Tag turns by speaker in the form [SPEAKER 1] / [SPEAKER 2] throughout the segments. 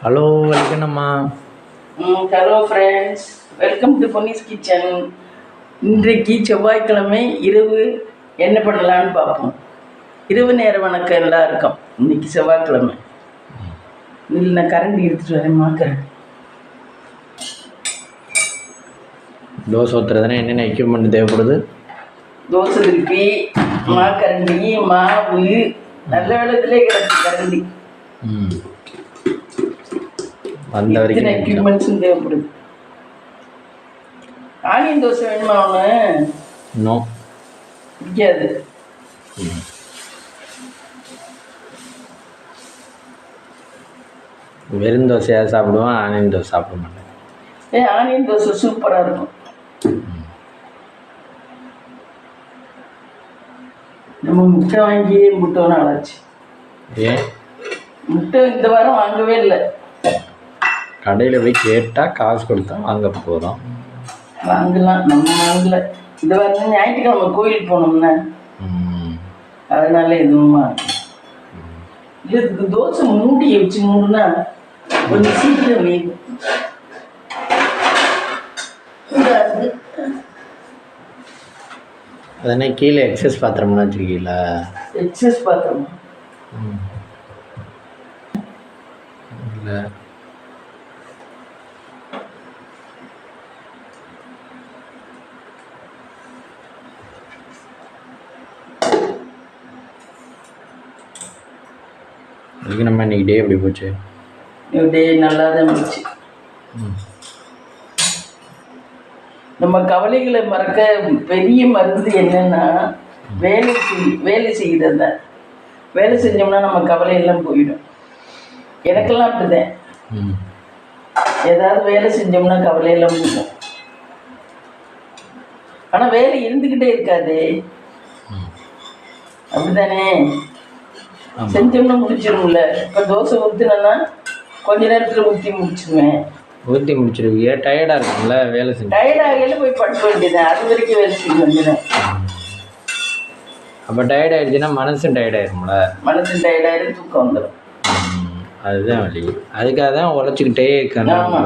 [SPEAKER 1] Hello வெல்கம்மா.
[SPEAKER 2] Hello friends, welcome to Ponni's kitchen. இன்றைக்கு செவ்வாய்க்கிழமை இரவு என்ன பண்ணலான்னு பார்ப்போம். இரவு நேர வணக்கம் எல்லாருக்கும். இன்னைக்கு செவ்வாய்க்கிழமை. இல்லை, நான் கரண்டி எடுத்துகிட்டு வரேன். மாக்கிறேன்.
[SPEAKER 1] தோசை ஊற்றுறதுனா என்னென்ன எக்யூப்மெண்ட் தேவைப்படுது?
[SPEAKER 2] தோசை திருப்பி, மாக்கரண்டி, மாவு, நல்ல வேளத்திலே கிடக்கு கரண்டி.
[SPEAKER 1] அந்த வரைக்கும்
[SPEAKER 2] எக்யூப்மெண்ட்ஸும் தேவைப்படுது. ஆனியன் தோசை வேணுமா? அவனு
[SPEAKER 1] நோ
[SPEAKER 2] பிடிக்காது.
[SPEAKER 1] வெறும் தோசையாக சாப்பிடுவேன், ஆனியன் தோசை சாப்பிட மாட்டேன்.
[SPEAKER 2] ஆனியன் தோசை சூப்பராக இருக்கும். நம்ம முட்டை வாங்கி முட்டை நாளாச்சு.
[SPEAKER 1] ஏன்
[SPEAKER 2] முட்டை இந்த வாரம் வாங்கவே இல்லை.
[SPEAKER 1] கடையில் போய் கேட்டால் காசு கொடுத்தா வாங்க போகிறோம்.
[SPEAKER 2] வாங்கலாம், நம்ம வாங்கல. இந்த வாரம் ஞாயிற்றுக்கிழமை கோயிலுக்கு போனோம்னா அதனால எதுவுமா இல்லை. இதுக்கு தோசை மூடியை வச்சு மூடுனா கொஞ்சம் சீக்கிரம் வேகும்.
[SPEAKER 1] அதனே கீழே எக்ஸஸ் பாத்திரம்னா வச்சுருக்கீங்களா?
[SPEAKER 2] எக்ஸஸ் பாத்திரம்
[SPEAKER 1] இல்லை. அதுக்கு நம்ம இன்னைக்கு டே எப்படி போச்சு?
[SPEAKER 2] டே நல்லா தான் போச்சு. நம்ம கவலைகளை மறக்க பெரிய மருந்து என்னன்னா வேலை செய்கிறது தான். வேலை செஞ்சோம்னா நம்ம கவலையெல்லாம் போயிடும். எனக்கெல்லாம் அப்படிதான். ஏதாவது வேலை செஞ்சோம்னா கவலையெல்லாம் போயிடும். ஆனால் வேலை இருந்துக்கிட்டே இருக்காது. அப்படித்தானே? செஞ்சோம்னா முடிச்சிடும்ல. இப்போ தோசை ஊற்றுனா கொஞ்ச நேரத்தில் ஊற்றி முடிச்சிடுவேன்.
[SPEAKER 1] ஊற்றி முடிச்சிருவீங்க. டயர்டாக இருக்கும்ல வேலை செஞ்சு?
[SPEAKER 2] டயர்டாகல போய் படுக்க வேண்டியதான். அது வரைக்கும் வேலை செய்ய வேண்டியதான்.
[SPEAKER 1] அப்போ டயர்ட் ஆகிடுச்சுன்னா மனசும் டயர்டாயிரும்ல?
[SPEAKER 2] மனசும் டயர்டாயிரும், தூக்கம் வந்துடும்.
[SPEAKER 1] அதுதான் வழி. அதுக்காக தான் உழைச்சிக்கிட்டே இருக்கணும்.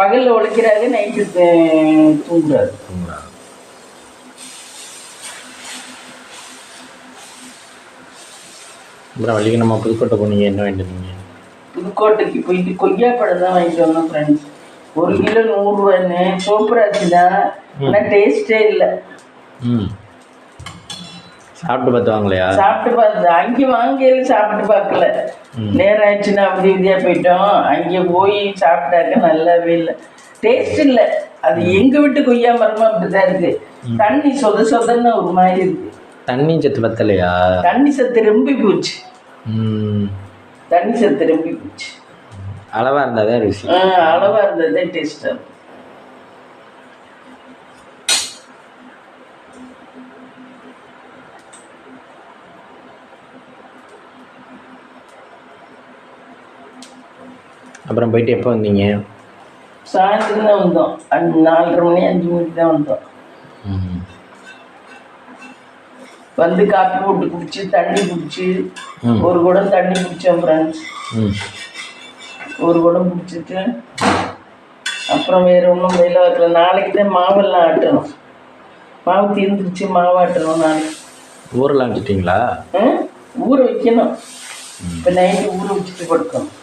[SPEAKER 2] பகலில் உழைக்கிறாங்க, நைட்டு தூங்குறாரு.
[SPEAKER 1] அப்புறம் வழிக்கு நம்ம புதுக்கோட்டை போனீங்க, என்ன வேண்டியிருந்தீங்க?
[SPEAKER 2] புதுக்கோட்டைக்கு போயிட்டு கொய்யாப்பழம் தான் வாங்கிட்டு வந்தோம் ஃப்ரெண்ட்ஸ். 1 கிலோ 100 ரூபாய்ன்னு. சூப்பராச்சு தான், ஆனால் டேஸ்டே இல்லை.
[SPEAKER 1] சாப்பிட்டு பார்த்து வாங்கலையா?
[SPEAKER 2] சாப்பிட்டு பார்த்து அங்கே வாங்கல, சாப்பிட்டு பார்க்கல. நேரம் ஆயிடுச்சுன்னா அப்படி இந்தியா போயிட்டோம். அங்கே போய் சாப்பிட்டாக்க நல்லாவே இல்லை, டேஸ்ட் இல்லை. அது எங்கள் வீட்டு கொய்யா மரமும் அப்படிதான் இருக்கு. தண்ணி சொதன்னு ஒரு மாதிரி இருக்கு.
[SPEAKER 1] தண்ணி சத்து பத்தலையா?
[SPEAKER 2] தண்ணி சத்து ரொம்ப போச்சு. தண்ணி சத்து ரொம்ப போச்சு.
[SPEAKER 1] அளவா இருந்தாதே ருசி.
[SPEAKER 2] அளவா இருந்ததே டேஸ்டா.
[SPEAKER 1] அப்புறம் போயிட்டு எப்போ வந்தீங்க?
[SPEAKER 2] சாயந்தரம் தான் வந்தோம். 4:30 மணி 5 மணிக்கு தான் வந்தோம். வந்து காப்பி போட்டு குடிச்சு, தண்ணி குடிச்சு, 1 குடம் தண்ணி குடித்தோம் ஃப்ரெண்ட்ஸ். 1 குடம் குடிச்சிட்டு அப்புறம் வேறு ஒன்றும் வேலை வைக்கல. நாளைக்கு தான் மாவெல்லாம் ஆட்டணும். மாவு தீர்ந்துருச்சு, மாவு ஆட்டணும் நாளைக்கு.
[SPEAKER 1] ஊரெல்லாம் வச்சுட்டிங்களா?
[SPEAKER 2] ஊற வைக்கணும். இப்போ நைட்டு ஊற வச்சுட்டு படுக்கணும்.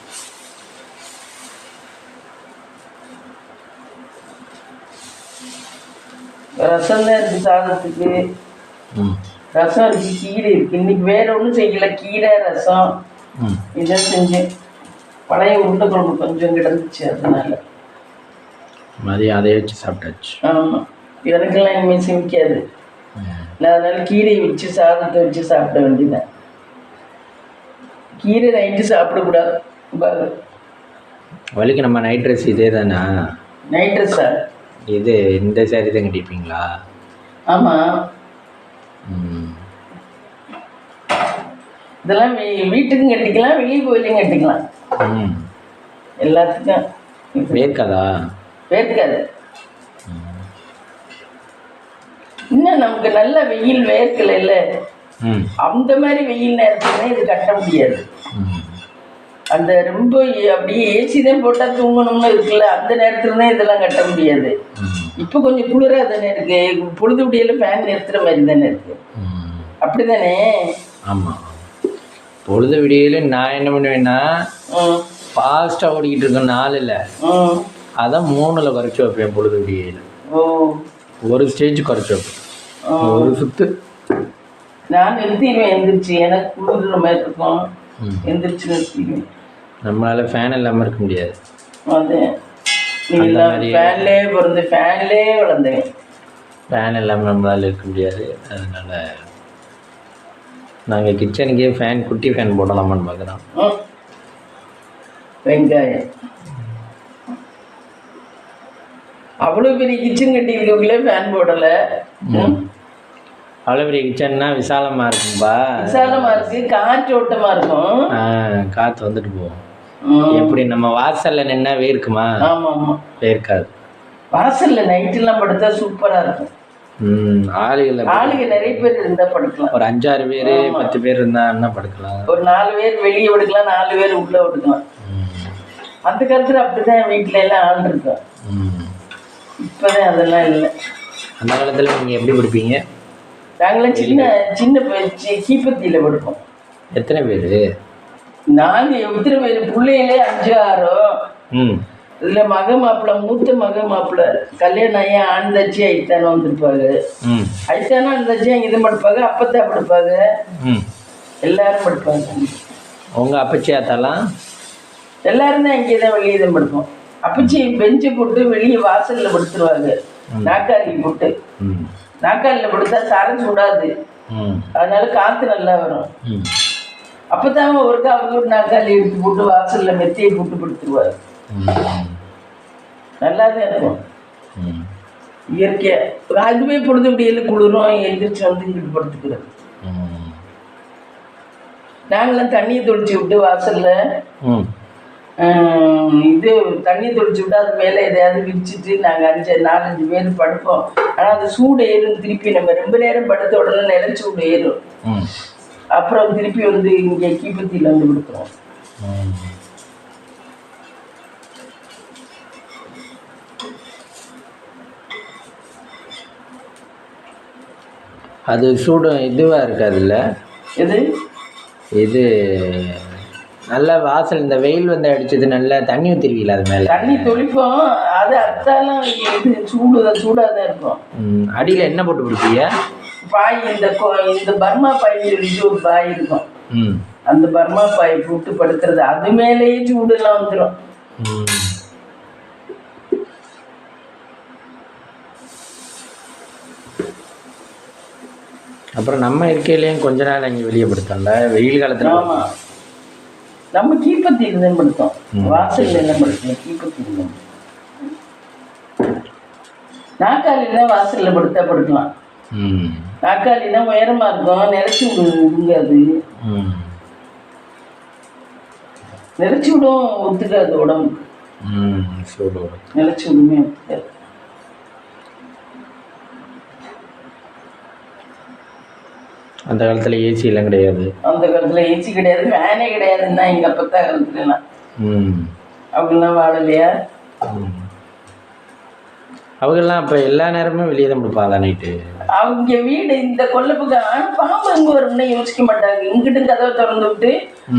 [SPEAKER 2] ரசம் தான் இருக்குது சாதத்துக்கு. ரசம் இருக்கு, கீரை இருக்கு. இன்னைக்கு வேற ஒன்றும் செய்யல, கீரை ரசம் இதை செஞ்சேன். பழைய உருண்டை குழம்பு கொஞ்சம் கிடந்துச்சு, அதனால
[SPEAKER 1] மதியம் அதை வச்சு சாப்பிட்டாச்சு.
[SPEAKER 2] ஆமாம், எனக்கெல்லாம் இனிமேல் செமிக்காது. நான் அதனால கீரையை வச்சு சாதத்தை வச்சு சாப்பிட வேண்டியதான். கீரை நைட்டு சாப்பிடக்கூடாது.
[SPEAKER 1] வலிக்கு நம்ம நைட் ட்ரெஸ் இதே தானே?
[SPEAKER 2] நைட் ட்ரெஸ்ஸா?
[SPEAKER 1] இது இந்த சாரி தான் கட்டிப்பீங்களா?
[SPEAKER 2] ஆமாம். இதெல்லாம் வீட்டுக்கும் கட்டிக்கலாம், வெளியே கோயிலையும் கட்டிக்கலாம். எல்லாத்துக்கும்
[SPEAKER 1] வேர்க்காதா?
[SPEAKER 2] வேர்க்காது. இன்னும் நமக்கு நல்ல வெயில் வேர்க்கல இல்லை, அந்த மாதிரி வெயில் நேரத்துல இது கட்ட முடியாது. அந்த ரொம்ப அப்படியே ஏசி தான் போட்டால் தூங்கணும்னு இருக்குல்ல, அந்த நேரத்துல தான் இதெல்லாம் கட்ட முடியாது. இப்போ கொஞ்சம் குளிராக தானே இருக்கு, பொழுது விடியல ஃபேன் நிறுத்துற மாதிரி தானே இருக்கு, அப்படி தானே?
[SPEAKER 1] ஆமாம், பொழுது விடியல நான் என்ன பண்ணுவேன்னா ஃபாஸ்ட்டாக ஓடிக்கிட்டு இருக்கேன் 4ல், அதான் 3ல் குறைச்சி வைப்பேன். பொழுது விடியல ஒரு ஸ்டேஜ் குறைச்சி வைப்பேன், ஒரு சுற்று
[SPEAKER 2] நான் நிறுத்திடுவேன். எந்திரிச்சு எனக்கு குளிர்ற மாதிரி இருக்கும், எந்திரிச்சு நிறுத்திடுவேன்.
[SPEAKER 1] நம்மளால ஃபேன் இல்லாமல் இருக்க முடியாது.
[SPEAKER 2] அது நீங்களாம் ஃபேன்லேயே பிறந்து ஃபேன்லேயே வளர்ந்தேன்.
[SPEAKER 1] ஃபேன் இல்லாமல் நம்மளால் இருக்க முடியாது. அதனால் நாங்கள் கிச்சனுக்கே ஃபேன், குட்டி ஃபேன் போடலாமான்னு பார்க்குறோம்.
[SPEAKER 2] வெங்காயம் அவ்வளோ பெரிய கிச்சன் கட்டியிருக்கவங்களே ஃபேன் போடலை.
[SPEAKER 1] அவ்வளோ பெரிய கிச்சன்னா விசாலமாக இருக்கும்பா,
[SPEAKER 2] விசாலமாக இருக்கு, காற்றோட்டமாக இருக்கும்,
[SPEAKER 1] காற்று வந்துட்டு போகும். எப்படி நம்ம வாசலில் நின்னா வேர்க்குமா?
[SPEAKER 2] ஆமாம் ஆமாம்,
[SPEAKER 1] வேர்க்காது.
[SPEAKER 2] வாசலில் நைட்டெல்லாம் படுத்தா சூப்பராக இருக்கும்.
[SPEAKER 1] ஆளுங்க
[SPEAKER 2] நிறைய பேர் இருந்தால் படுக்கலாம்.
[SPEAKER 1] ஒரு 5-6 பேர் 10 பேர் இருந்தா படுக்கலாம்.
[SPEAKER 2] ஒரு 4 பேர் வெளியே படுக்கலாம், 4 பேர் உள்ளே படுக்கலாம். அந்த காலத்தில் அப்படிதான் வீட்டில எல்லாம் ஆள் இருக்கும். இப்போதான் அதெல்லாம் இல்லை.
[SPEAKER 1] அந்த காலத்தில் நீங்கள் எப்படி படுப்பீங்க?
[SPEAKER 2] நாங்களாம் சின்ன சின்ன கீப்பத்தியில் படுப்போம்.
[SPEAKER 1] எத்தனை பேர்?
[SPEAKER 2] நாங்கள் எத்தனை பேர்? பிள்ளைகளே 5-6. இதில் மக மாப்பிள்ளை, மூத்த மக மாப்பிள்ளை கல்யாணம் ஆகி ஆண்தாச்சி ஐத்தானோ வந்திருப்பாங்க. ஐத்தானோ ஆண்தாச்சி அங்கே இது படுப்பாங்க, அப்பத்தா படுப்பாங்க, எல்லாரும் படுப்பாங்க.
[SPEAKER 1] உங்கள் அப்பச்சி ஆத்தாலாம்
[SPEAKER 2] எல்லாரும் தான் இங்கே தான் வெளியே தான் படுப்போம். அப்பச்சி பெஞ்சு போட்டு வெளியே வாசலில் படுத்துருவாங்க, நாக்காளி போட்டு. நாக்காளியில் படுத்தா தரை சுடாது, அதனால காற்று நல்லா வரும். அப்போதான் ஒருக்கா அவங்க ஒரு நாக்காளி எடுத்து போட்டு வாசலில் மெத்தையை போட்டு படுத்துருவாரு. நல்லா தான் இருக்கும் இயற்கையாக. அதுவே பொழுது முடியல குளிரும், எழுந்திரிச்சு வந்து இங்கிட்டு படுத்துக்கிறது. நாங்களாம் தண்ணியை தொளிச்சு விட்டு வாசலில் இது தண்ணி தொளிச்சு விட்டு அது மேலே எதையாவது விரிச்சிட்டு நாங்கள் 4-5 பேர் படுப்போம். ஆனால் அது சூடு ஏறும், திருப்பி நம்ம ரொம்ப நேரம் படுத்த உடனே நிலச்சூடு ஏறும். அப்புறம் திருப்பி வந்து இங்கே கீப்பத்தியில் வந்து கொடுக்குறோம்.
[SPEAKER 1] அது சூடு இதுவாக இருக்காதுல்ல?
[SPEAKER 2] இது
[SPEAKER 1] இது நல்லா வாசல், இந்த வெயில் வந்து அடிச்சது, நல்லா தண்ணி ஊற்றிருவீங்களா? அது மேலே
[SPEAKER 2] தண்ணி தொளிப்போம், அது அத்தாலும் இது சூடாக தான் இருக்கும்.
[SPEAKER 1] அடியில் என்ன போட்டு கொடுப்பீங்க?
[SPEAKER 2] பாய், இந்த பர்மா பாய் சொல்லிட்டு ஒரு பாய் இருக்கும், அந்த பர்மா பாய் போட்டு படுக்கிறது. அது மேலேயே சூடுலாம் வந்துடும்.
[SPEAKER 1] அப்புறம் நம்ம இருக்கையிலையும் கொஞ்ச நாள் அங்கே வெளியே படுத்தோம்ல வெயில் காலத்தில்.
[SPEAKER 2] ஆமாம், நம்ம கீப்பத்தியில் தான் படுத்தோம், வாசலில் எல்லாம் படுத்தோம், கீப்பத்தியில் தான். நாக்காளியில் தான் வாசலில் படுத்தா படுக்கலாம். நாக்காளினா உயரமாக இருக்கும், நிலச்சி விடுங்காது, நிலச்சி விடும், ஒத்துக்காது உடம்புக்கு. நிலச்சி விடுமே ஒத்துக்காது.
[SPEAKER 1] அந்த காலத்தில் ஏசி எல்லாம் கிடையாது.
[SPEAKER 2] அந்த காலத்தில் ஏசி கிடையாது, ஃபேனே கிடையாதுன்னா எங்கள் அப்பத்தா காலத்துலலாம். அவங்கெல்லாம் வாழலையா?
[SPEAKER 1] அவங்கெல்லாம் அப்போ எல்லா நேரமும் வெளியே தான் கொடுப்பாங்களா நைட்டு?
[SPEAKER 2] அவங்க வீடு இந்த கொல்லைப்புக்கு. ஆனால் பாம்பு எங்கே வரும்னு யோசிக்க மாட்டாங்க. இங்கிட்டு கதவை திறந்து விட்டு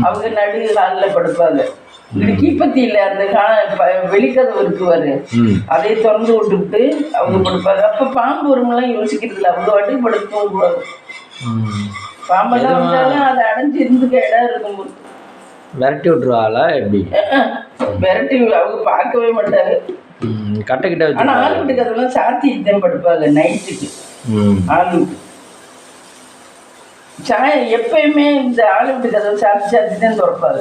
[SPEAKER 2] அவங்க நடு ஹாலில் படுப்பாங்க. இங்கிட்டு கீப்பத்தி இல்லை, அந்த வெளிக்கதவு இருக்குவாரு, அதே திறந்து விட்டுவிட்டு அவங்க படுப்பாங்க. அப்போ பாம்பு வரும்லாம் யோசிக்கிறது இல்லை, அவங்க வாட்டி படுத்து தூங்குவாங்க. பாம்பெல்லாம் வந்தாலும் அதை அடைஞ்சு இருந்துக்க இடம் இருக்கும்போது
[SPEAKER 1] விரட்டி விட்டுருவாங்களா எப்படி?
[SPEAKER 2] விரட்டி அவங்க பார்க்கவே மாட்டாங்க.
[SPEAKER 1] கட்டக்கிட்ட வச்சு.
[SPEAKER 2] ஆனால் ஆள் வீட்டுக்கு அதெல்லாம் சாத்திட்டு தான் படுப்பாங்க நைட்டுக்கு. ஆள் வீட்டு எப்பயுமே இந்த ஆள் வீட்டுக்கு அதை சாத்தி தான் திறப்பாங்க.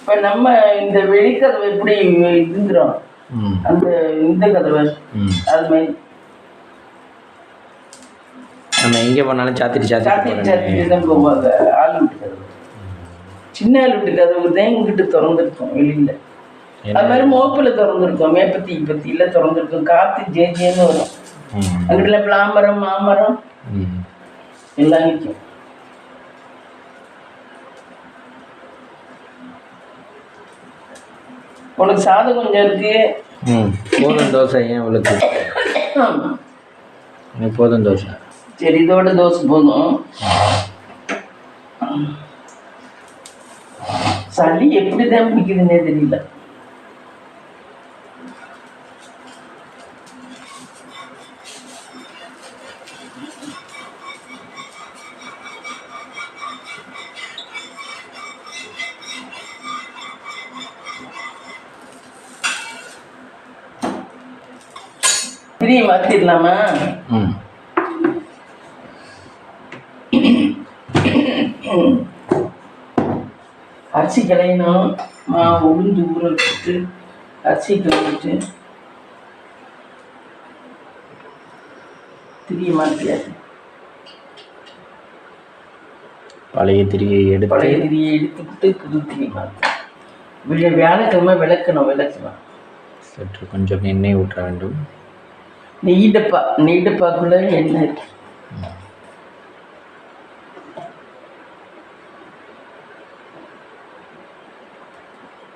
[SPEAKER 2] இப்போ நம்ம இந்த வெளிக்கதவை எப்படி இதுங்கிறோம், அந்த இந்த கதவை அது மாதிரி
[SPEAKER 1] நம்ம எங்கே போனாலும் சாத்திட்டு
[SPEAKER 2] தான் போவாங்க. ஆள் வீட்டு கதவு, சின்ன ஆள் வீட்டு கதவு தான் இங்கிட்டு திறந்துருக்கோம் வெளியில். அது மாதிரி மோப்பில் திறந்துருக்கோம், மேப்பத்தியில் திறந்துருக்கோம். காற்று ஜேஜேன்னு வரும். அங்கிட்ட பிளாமரம் மாமரம் எல்லாம் நிற்கும். உனக்கு சாதம் கொஞ்சம் இருக்கு.
[SPEAKER 1] போதும் தோசை ஏன் இவ்வளோக்கு? எனக்கு போதும் தோசை.
[SPEAKER 2] சரி, இதோட தோசை போதும். சளி எப்படிதான் பிடிக்குதுன்னே தெரியல. திரிய மாத்திடலாமா? அரிசி களையணும். உளுந்து ஊற வச்சுட்டு அரிசி களைஞ்சிட்டு திரிய மாற்றியாச்சு.
[SPEAKER 1] பழைய திரியை
[SPEAKER 2] எடுத்துக்கிட்டு புது திரி மாற்ற வியாழக்கிழமை விளக்கணும்.
[SPEAKER 1] சற்று கொஞ்சம் எண்ணெய் ஊற்ற வேண்டும்.
[SPEAKER 2] நெய் டப்பாக்குள்ள எண்ணெய் இருக்கு.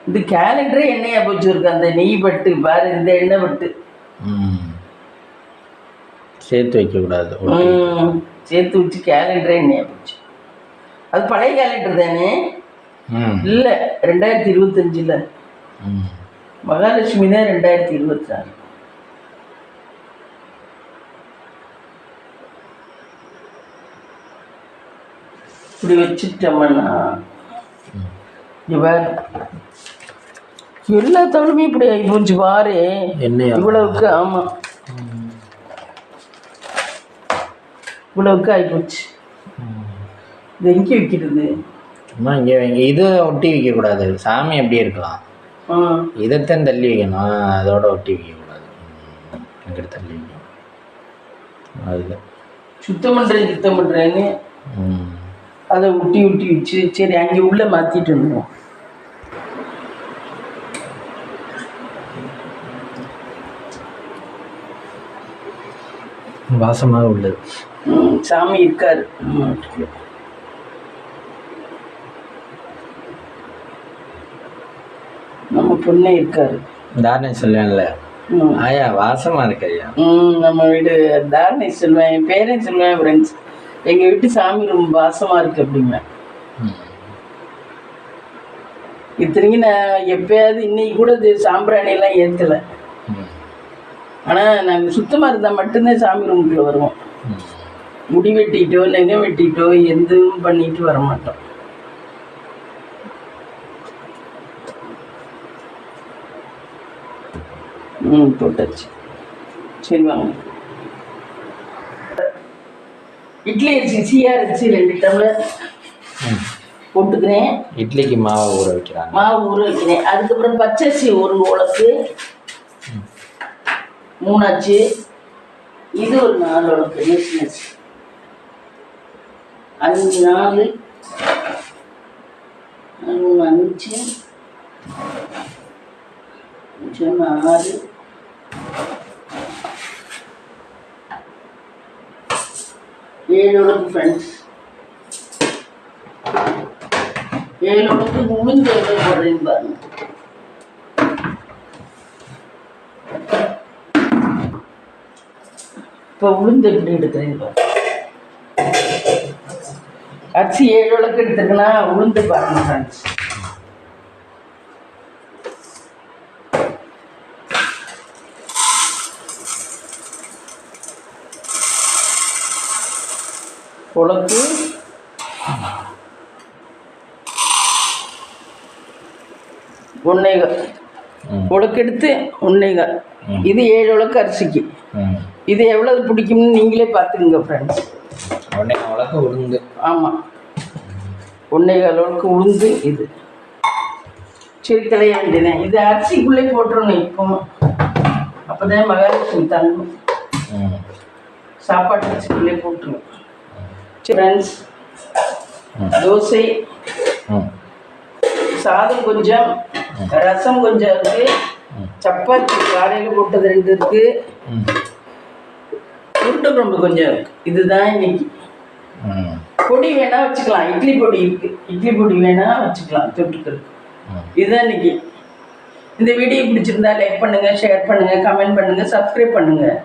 [SPEAKER 2] இது கேலண்டரே எண்ணெயா போச்சு இருக்கு. அந்த நெய் பட்டு பாரு, இந்த எண்ணெய் பட்டு
[SPEAKER 1] சேர்த்து வைக்கக்கூடாது.
[SPEAKER 2] சேர்த்து வச்சு கேலண்டரே எண்ணெயா போச்சு. அது பழைய கேலண்டர் தானே? இல்லை, 2025. மகாலட்சுமி தான் 2026. இப்படி வச்சுட்டோம்னா எல்லா தவளுமே இப்படி ஆகி போச்சு பாரு. இவ்வளவுக்கு ஆமா, இவ்வளவுக்கு ஆகிப்போச்சு. இது எங்கே வைக்கிறது?
[SPEAKER 1] சும்மா இங்கே வைங்க. இதை ஒட்டி வைக்கக்கூடாது. சாமி அப்படியே இருக்கலாம். இதைத்தான் தள்ளி வைக்கணும். அதோட ஒட்டி வைக்கக்கூடாது. இங்கே தள்ளி வைக்கணும். அதில்
[SPEAKER 2] சுத்தம் பண்ணுறேன்னு அதை ஒட்டி வச்சு சரி அங்கே உள்ளே மாற்றிட்டு வந்துடும்.
[SPEAKER 1] வாசமாக உள்ளது.
[SPEAKER 2] சாமி இருக்காரு. நம்ம பொண்ணே இருக்காரு.
[SPEAKER 1] தாரணை சொல்லுவேன்ல, ஆயா வாசமாக இருக்கு ஐயா.
[SPEAKER 2] நம்ம வீடு தாரணை சொல்லுவேன். என் பேரே சொல்லுவேன் ஃப்ரெண்ட்ஸ். எங்கள் வீட்டு சாமி ரொம்ப வாசமாக இருக்குது அப்படிங்க. இத்தனைக்கும் நான் எப்பயாவது இன்னைக்கு கூட சாம்பிராணியெல்லாம் ஏற்றலை. ஆனால் நாங்கள் சுத்தமாக இருந்தால் மட்டும்தான் சாமி ரூமுக்குள்ளே வருவோம். முடி வெட்டிட்டோ நெகம் வெட்டிட்டோ எதுவும் பண்ணிட்டு வர மாட்டோம். போட்டாச்சு. சரி வாங்க. இட்லி அரிசி சீயா அரிசி 2 டம்ளர் போட்டுக்கிறேன்.
[SPEAKER 1] இட்லிக்கு மாவு ஊற வைக்கிறேன்.
[SPEAKER 2] அதுக்கப்புறம் பச்சரிசி 1 உலக்கு 3 ஆச்சு. இது ஒரு 4 உலக்கு. 5 4 5 6 7 உலக்கு ஃப்ரெண்ட்ஸ். 7 உலக்கு உளுந்து எவ்வளோ போடுறேன்னு பாருங்க. இப்போ உளுந்து எப்படி எடுக்கிறேன்னு பாருங்க. அரிசி 7 உலக்கு எடுத்துக்கன்னா உளுந்து பாருங்க ஃப்ரெண்ட்ஸ். உலக்கு ஒன்னேகால் உலக்கு எடுத்து 1.25. இது 7 உலக்கு அரிசிக்கு. இது எவ்வளவு பிடிக்கும்னு நீங்களே பார்த்துக்குங்க ஃப்ரெண்ட்ஸ்.
[SPEAKER 1] 1.25 உலக்கு உளுந்து. ஆமாம்,
[SPEAKER 2] 1.25 உலக்கு உளுந்து. இது சரி கலைய வேண்டியது. இது அரிசிக்குள்ளே போட்டுருணும். இப்போ அப்போதான் மகாலட்சுமி தங்கும். சாப்பாட்டு அரிசிக்குள்ளே போட்டுருணும் ஃப்ரெண்ட்ஸ். தோசை, சாதம் கொஞ்சம், ரசம் கொஞ்சம் இருக்கு, சப்பாத்தி காலையில் போட்டது 2 இருக்கு, உருண்டை குழம்பு கொஞ்சம் இருக்கு. இதுதான் இன்னைக்கு. பொடி வேணா வச்சுக்கலாம். இட்லி பொடி இருக்கு. இட்லி பொடி வேணா வச்சுக்கலாம் தொட்டுக்கிறது. இதுதான் இன்னைக்கு. இந்த வீடியோ பிடிச்சிருந்தா லைக் பண்ணுங்கள், ஷேர் பண்ணுங்கள், கமெண்ட் பண்ணுங்கள், சப்ஸ்கிரைப் பண்ணுங்கள்.